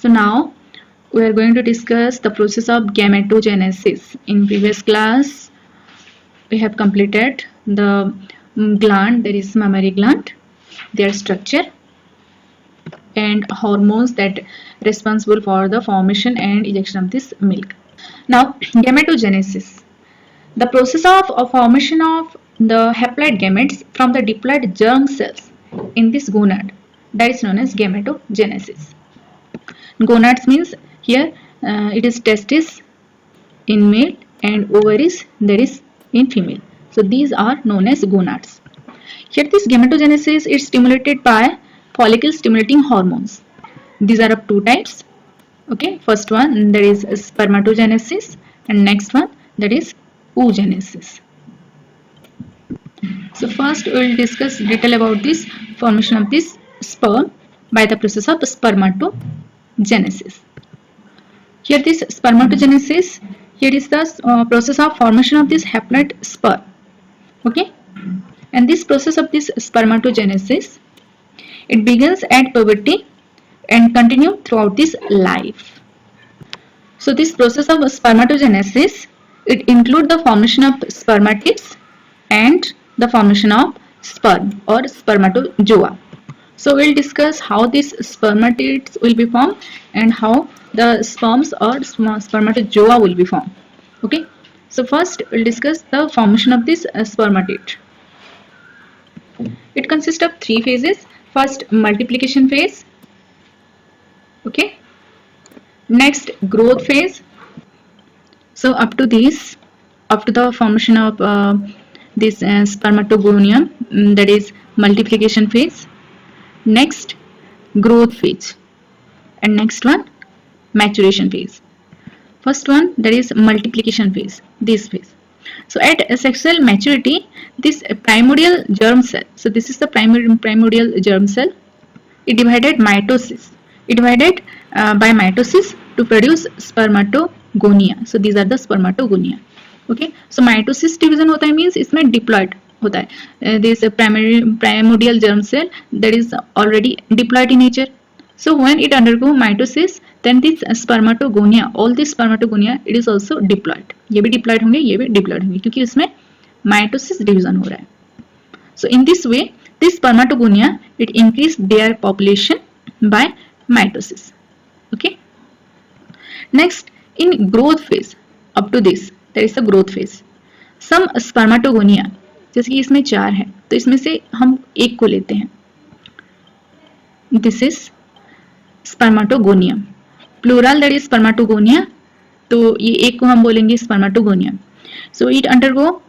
So now we are going to discuss the process of gametogenesis. In previous class, we have completed the gland, that is mammary gland, their structure and hormones that responsible for the formation and ejection of this milk. Now, gametogenesis, the process of formation of the haploid gametes from the diploid germ cells in this gonad, that is known as gametogenesis. Gonads means here it is testis in male and ovaries that is in female. So these are known as gonads. Here this gametogenesis is stimulated by follicle stimulating hormones. These are of two types. Okay, first one that is spermatogenesis and next one that is oogenesis. So first we will discuss detail about this formation of this sperm by the process of spermatogenesis. Here this spermatogenesis, here is the process of formation of this haploid sperm. Okay, and this process of this spermatogenesis, it begins at puberty and continue throughout this life. So this process of spermatogenesis, it includes the formation of spermatids and the formation of sperm or spermatozoa. So we'll discuss how these spermatids will be formed and how the sperms or spermatozoa will be formed. Okay, so first we'll discuss the formation of this spermatid. It consists of three phases. First, multiplication phase. Okay, next growth phase. So up to this, up to the formation of this spermatogonium, that is multiplication phase. Next, growth phase, and next one, maturation phase. First one, that is multiplication phase, this phase. So at sexual maturity, this primordial germ cell, so this is the primordial germ cell, it divided mitosis. It divided by mitosis to produce spermatogonia. So these are the spermatogonia. Okay, so mitosis division होता है means इसमें diploid होता है. This primordial germ cell that is already diploid in nature. So when it undergo mitosis, then this spermatogonia, all this spermatogonia, it is also diploid. ये भी diploid होंगे, ये भी diploid होंगे, क्योंकि इसमें mitosis division हो रहा है. So in this way, this spermatogonia, it increase their population by mitosis. Okay. Next, in growth phase, up to this, there is a growth phase. Some spermatogonia, जैसे कि इसमें 4 है, तो इसमें से हम एक को लेते हैं. This is spermatogonium. Plural that is spermatogonia. तो ये एक को हम बोलेंगे spermatogonium. So it undergo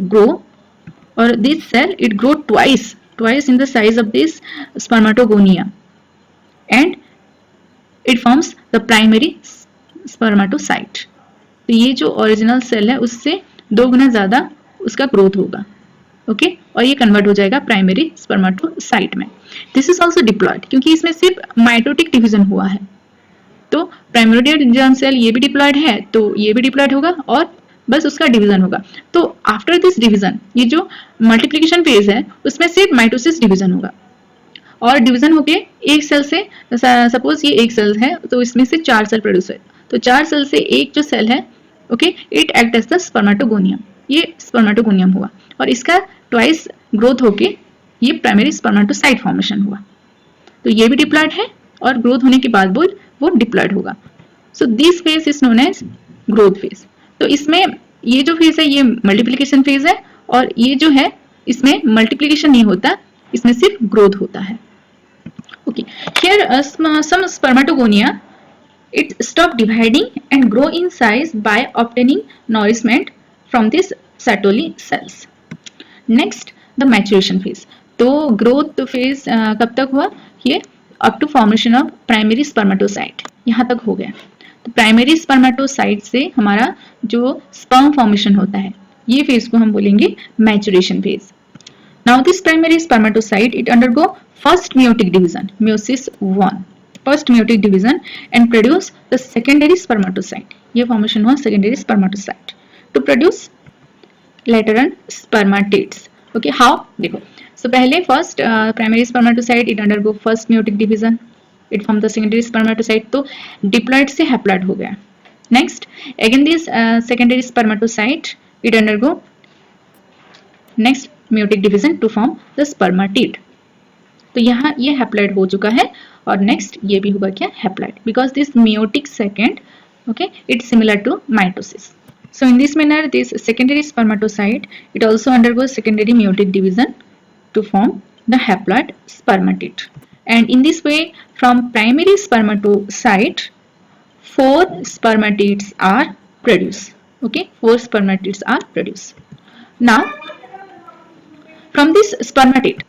grow, or this cell it grow twice in the size of this spermatogonia, and it forms the primary spermatocyte. तो ये जो ओरिजिनल सेल है उससे 2 गुना ज्यादा उसका ग्रोथ होगा. ओके, और ये कन्वर्ट हो जाएगा प्राइमरी स्पर्मेटोसाइट में. दिस इज ऑल्सो डिप्लॉयड, क्योंकि इसमें सिर्फ माइटोटिक डिवीजन हुआ है. तो प्राइमोर्डियल जर्म सेल ये भी डिप्लॉयड है, तो ये भी डिप्लॉयड होगा और बस उसका डिवीजन होगा. तो आफ्टर दिस डिवीजन, ये जो मल्टीप्लिकेशन फेज है उसमें सिर्फ माइटोसिस डिवीजन होगा, और डिवीजन होके एक सेल से, सपोज ये एक सेल है तो इसमें से 4 सेल प्रोड्यूस है, तो 4 सेल से एक जो सेल है, okay, it act as the spermatogonium. ये स्पर्मेटोगोनियम हुआ और इसका ट्वाइस ग्रोथ होके ये प्राइमरी स्पर्मेटोसाइट फॉर्मेशन हुआ. तो ये भी डिप्लॉयड है और ग्रोथ होने के बाद वो डिप्लॉयड होगा. So this phase is known as growth phase. तो इसमें ये जो फेज है ये मल्टीप्लिकेशन फेज है, और ये जो है इसमें मल्टीप्लिकेशन नहीं होता, इसमें सिर्फ ग्रोथ होता है. Okay, here some spermatogonia it stop dividing and grow in size by obtaining nourishment from this Sertoli cells. Next, the maturation phase. तो growth phase कब तक हुआ? ये up to formation of primary spermatocyte, यहाँ तक हो गया. तो प्राइमरी स्पर्मेटोसाइट से हमारा जो स्पर्म फॉर्मेशन होता है, ये फेज को हम बोलेंगे maturation phase. Now this primary spermatocyte it undergo first meiotic division, meiosis 1, first meiotic division, and produce the secondary spermatocyte. ये फॉर्मेशन हुआ secondary spermatocyte to produce later on spermatids. Okay, how? देखो, so पहले first primary spermatocyte it undergo first meiotic division, it form the secondary spermatocyte, तो diploid से haploid हो गया. Next again this secondary spermatocyte it undergo next meiotic division to form the spermatid. तो यहाँ ये haploid हो चुका है और नेक्स्ट ये भी होगा क्या, haploid, because this meiotic second, okay, it's similar to mitosis. So in this manner this secondary spermatocyte it also undergoes secondary meiotic division to form the haploid spermatid, and in this way from primary spermatocyte 4 spermatids are produced. Okay, 4 spermatids are produced. Now from this spermatid,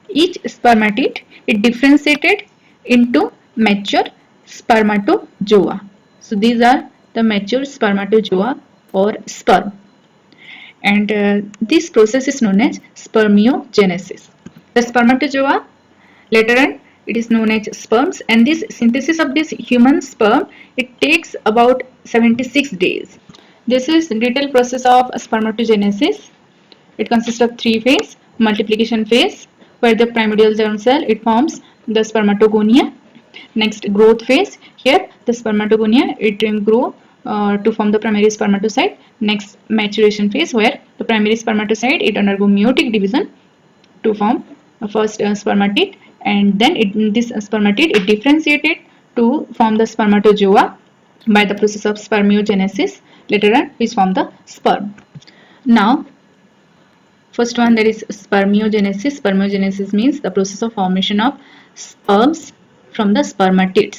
each spermatid is differentiated into mature spermatozoa. So these are the mature spermatozoa or sperm, and this process is known as spermiogenesis. The spermatozoa later on it is known as sperms, and this synthesis of this human sperm it takes about 76 days. This is detailed process of spermatogenesis. It consists of 3 phases. Multiplication phase, where the primordial germ cell it forms the spermatogonia. Next growth phase, here the spermatogonia it will grow to form the primary spermatocyte. Next maturation phase, where the primary spermatocyte it undergo meiotic division to form the first spermatid, and then this spermatid it differentiated to form the spermatozoa by the process of spermiogenesis, later on which form the sperm. Now first one, that is spermiogenesis. Spermiogenesis means the process of formation of sperms from the spermatids.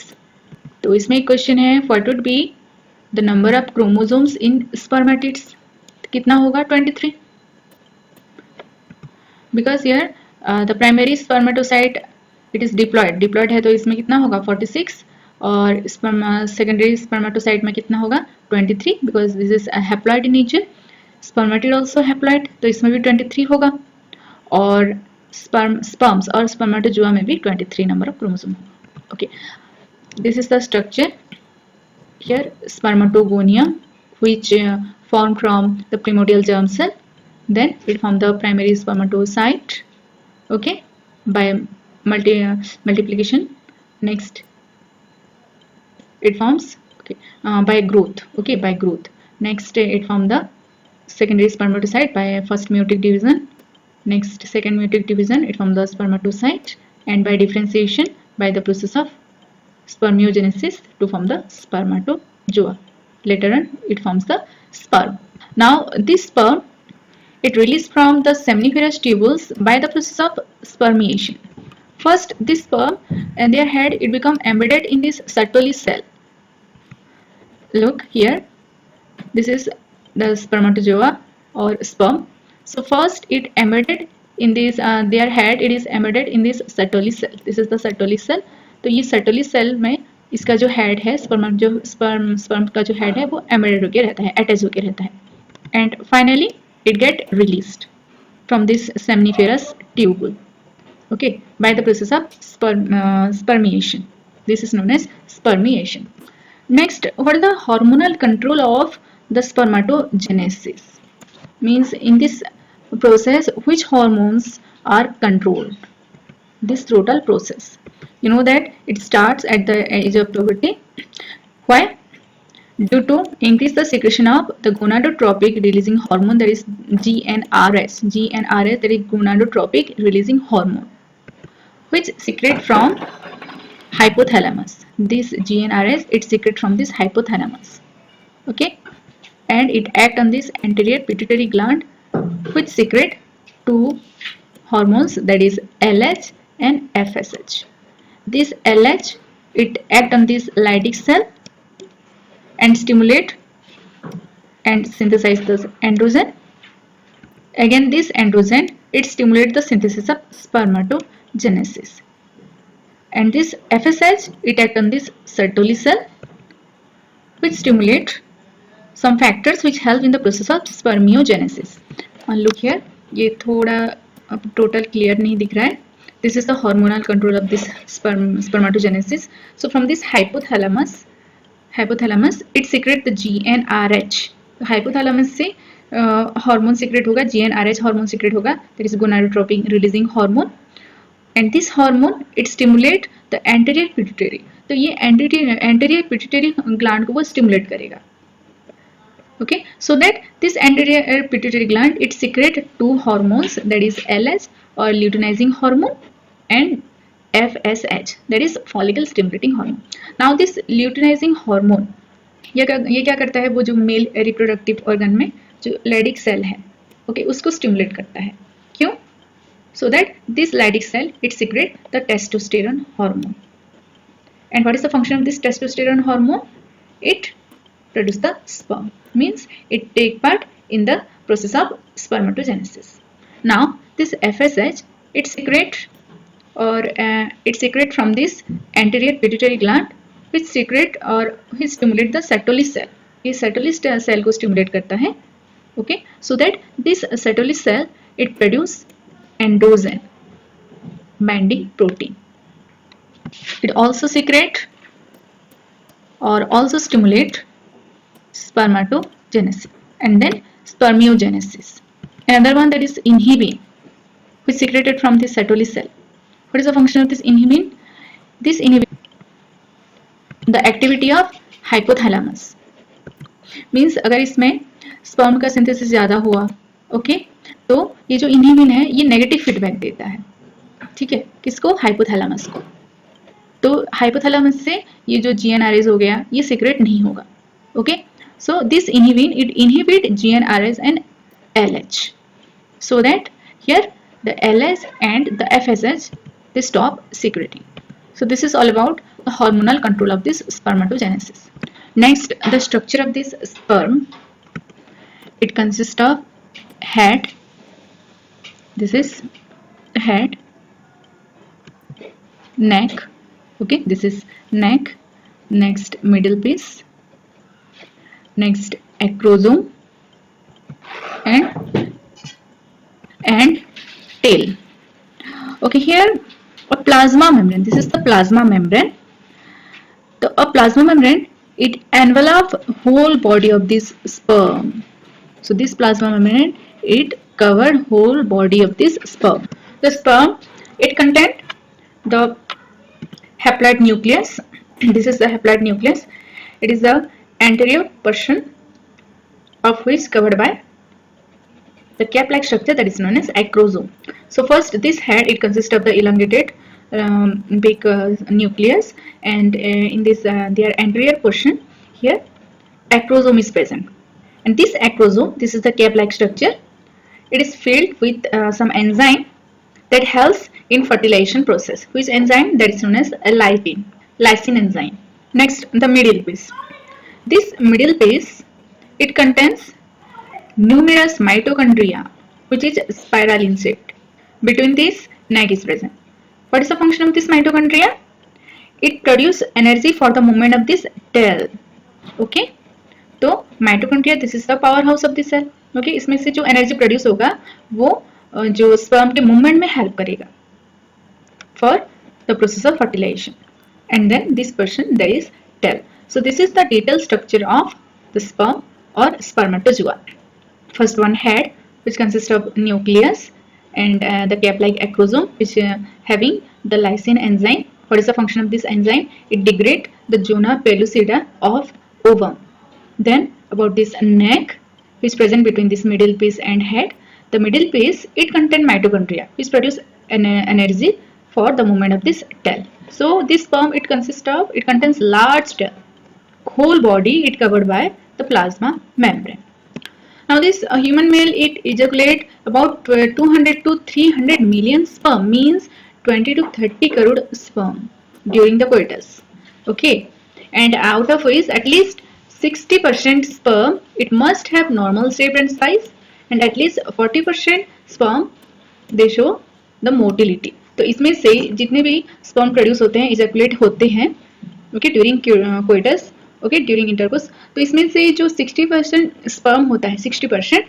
तो इसमें एक question है, what would be the number of chromosomes in spermatids? कितना होगा? 23. Because here the primary spermatocyte it is diploid. Diploid है तो इसमें कितना होगा? 46. और secondary spermatocyte में कितना होगा? 23. Because this is a haploid in nature. Spermatid also haploid, तो इसमें भी 23 होगा, और स्पर्म्स और स्पर्मेटोजोआ में भी 23 नंबर ऑफ क्रोमोसोम होगा. Okay, this is the structure. Here spermatogonia which form from the primordial germ cell, then it form the primary spermatocyte, okay, by multiplication. Next it forms, okay, by growth, okay, by growth. Next it form the secondary spermatocyte by first meiotic division. Next second meiotic division it forms the spermatocyte, and by differentiation by the process of spermiogenesis to form the spermatozoa. Later on it forms the sperm. Now this sperm it released from the seminiferous tubules by the process of spermiation. First this sperm and their head it become embedded in this Sertoli cell. Look here, this is the spermatozoa or sperm. So first it embedded in this their head it is embedded in this Sertoli cell. This is the Sertoli cell. तो ये Sertoli cell में इसका जो head है sperm का जो head है वो एम्बेडेड होकर रहता है, अटैच होकर रहता है, and finally it get released from this seminiferous tubule, okay, by the process of spermiation. This is known as spermiation. Next, what is the hormonal control of the spermatogenesis? Means in this process which hormones are controlled? This total process, you know that it starts at the age of puberty. Why? Due to increase the secretion of the gonadotropic releasing hormone, that is GnRH. GnRH, that is gonadotropic releasing hormone, which secrete from hypothalamus. This GnRH it secrete from this hypothalamus, okay, and it act on this anterior pituitary gland, which secrete two hormones, that is LH and FSH. This LH it act on this Leydig cell and stimulate and synthesize the androgen. Again this androgen it stimulate the synthesis of spermatogenesis, and this FSH it act on this Sertoli cell, which stimulate some factors which help in the process of spermiogenesis. And look here, ये थोड़ा अब total clear नहीं दिख रहा है. This is the hormonal control of this spermatogenesis. So from this hypothalamus it secrete the GnRH. hypothalamus से hormone secrete होगा, GnRH hormone secrete होगा, that is gonadotropic releasing hormone, and this hormone it stimulate the anterior pituitary. तो ये anterior pituitary gland को वो stimulate करेगा. Okay, so that this anterior pituitary gland it secrete two hormones, that is LH or luteinizing hormone and FSH, that is follicle stimulating hormone. Now this luteinizing hormone ये क्या करता है, वो जो male reproductive organ में जो लैडिक cell है, okay, उसको स्टिमुलेट करता है. क्यों? So that this Leydig cell it secrete the testosterone hormone. And what is the function of this testosterone hormone? It produce the sperm, means it take part in the process of spermatogenesis. Now this FSH it secrete from this anterior pituitary gland, which secrete or which stimulate the Sertoli cell. ये Sertoli cell को stimulate करता है. Okay, so that this Sertoli cell it produce androgen binding protein. It also secrete or also stimulate spermatogenesis and then spermiogenesis. Another one, that is inhibin, which secreted from the Sertoli cell. What is the function of this inhibin? This inhibin the activity of hypothalamus. Means अगर इसमें sperm का synthesis ज़्यादा हुआ, okay, तो ये जो inhibin है ये नेगेटिव फीडबैक देता है. ठीक है, किसको? हाइपोथैलेमस को. तो हाइपोथैलेमस से ये जो GnRH हो गया ये सीक्रेट नहीं होगा. Okay, so this inhibin it inhibit GnRH and LH, so that here the LH and the FSH they stop secreting. So this is all about the hormonal control of this spermatogenesis. Next, the structure of this sperm. It consists of head. This is head, neck, okay, this is neck, next middle piece, next acrosome and tail. Okay, here a plasma membrane, this is the plasma membrane. So a plasma membrane it envelop whole body of this sperm. So this plasma membrane it covered whole body of this sperm. The sperm it contain the haploid nucleus. This is the haploid nucleus. It is the anterior portion of which covered by the cap-like structure that is known as acrosome. So first this head it consists of the elongated big nucleus, and in this their anterior portion here acrosome is present. And this acrosome, this is the cap-like structure. It is filled with some enzyme that helps in fertilization process. Which enzyme? That is known as a lysine enzyme. Next, the middle piece. This middle piece it contains numerous mitochondria which is spiral in shape. Between this, neck is present. What is the function of this mitochondria? It produces energy for the movement of this tail. Okay, तो mitochondria this is the power house of the cell. Okay, इसमें से जो energy produce होगा वो जो sperm के movement में help करेगा for the process of fertilization. And then this person that is tail. So this is the detail structure of the sperm और spermatozoa. First one head which consists of nucleus and the cap-like acrosome which having the lysine enzyme. What is the function of this enzyme? It degrades the zona pellucida of ovum. Then about this neck which is present between this middle piece and head. The middle piece it contains mitochondria which produce energy for the movement of this tail. So this sperm it contains large tail. Whole body it covered by the plasma membrane. Now this human male it ejaculate about 200 to 300 million sperm, means 20 to 30 crore sperm during the coitus. Okay, and out of which at least 60% sperm it must have normal shape and size, and at least 40% sperm they show the motility. तो इसमें से जितने भी sperm produce होते हैं ejaculate होते हैं okay during coitus, okay during intercourse, तो इसमें से जो 60% स्पर्म होता है 60%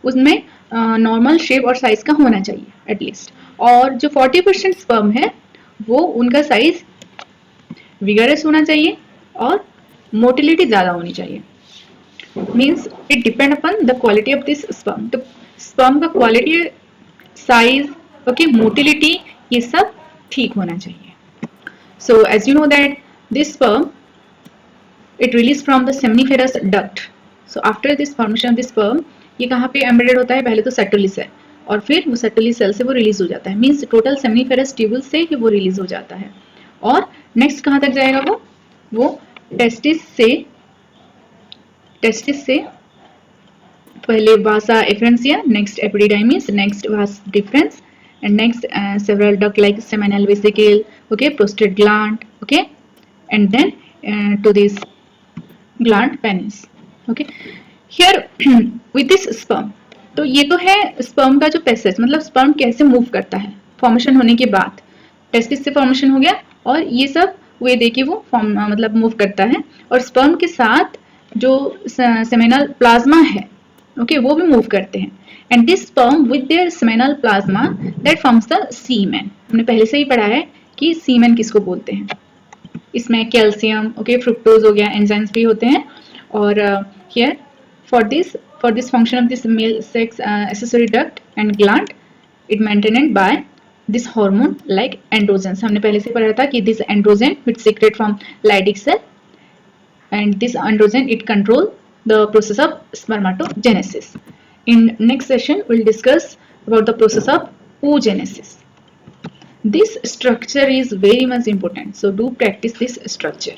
उसमें नॉर्मल शेप और साइज का होना चाहिए एटलीस्ट, और जो 40% स्पर्म है वो उनका साइज विगरस होना चाहिए और मोटिलिटी ज़्यादा होनी चाहिए. Means it depend upon the quality of this sperm. तो स्पर्म का क्वालिटी, साइज, ओके, मोटिलिटी ये सब ठीक होना चाहिए. So as you know that this sperm, it released from the seminiferous duct. So after this formation of this sperm, ये कहाँ पे एम्बेडेड होता है? पहले तो सेटुली सेल, और फिर वो सेटुली सेल से वो रिलीज हो जाता है. मीन्स टोटल सेमिनिफेरस ट्यूबुल से ही वो रिलीज हो जाता है. और नेक्स्ट कहाँ तक जाएगा वो टेस्टिस से पहले vasa efferentia, next epididymis, next vas deferens, and next several duct like seminal vesicle, okay, prostate gland, okay, and then to this gland penis, okay. Here with this sperm, तो ये तो है sperm का जो passage, मतलब sperm कैसे move करता है फॉर्मेशन होने के बाद. टेस्टिस से फॉर्मेशन हो गया और ये सब वे दे के वो फॉर्म मतलब मूव करता है, और स्पर्म के साथ जो सेमिनल प्लाज्मा है, ओके, वो भी मूव करते हैं. And this sperm with their seminal plasma that forms the semen. हमने पहले से ही पढ़ा है कि सीमेन किसको बोलते हैं. इसमें कैल्शियम, ओके, फ्रुक्टोज हो गया, एंजाइम्स भी होते हैं. और here for this function of this male sex accessory duct and gland, it maintained by this hormone like androgen. हमने पहले से पढ़ा था कि this androgen which secrete from Leydig cell, and this androgen it control the process of spermatogenesis. In next session we'll discuss about the process of oogenesis. This structure is very much important, so do practice this structure.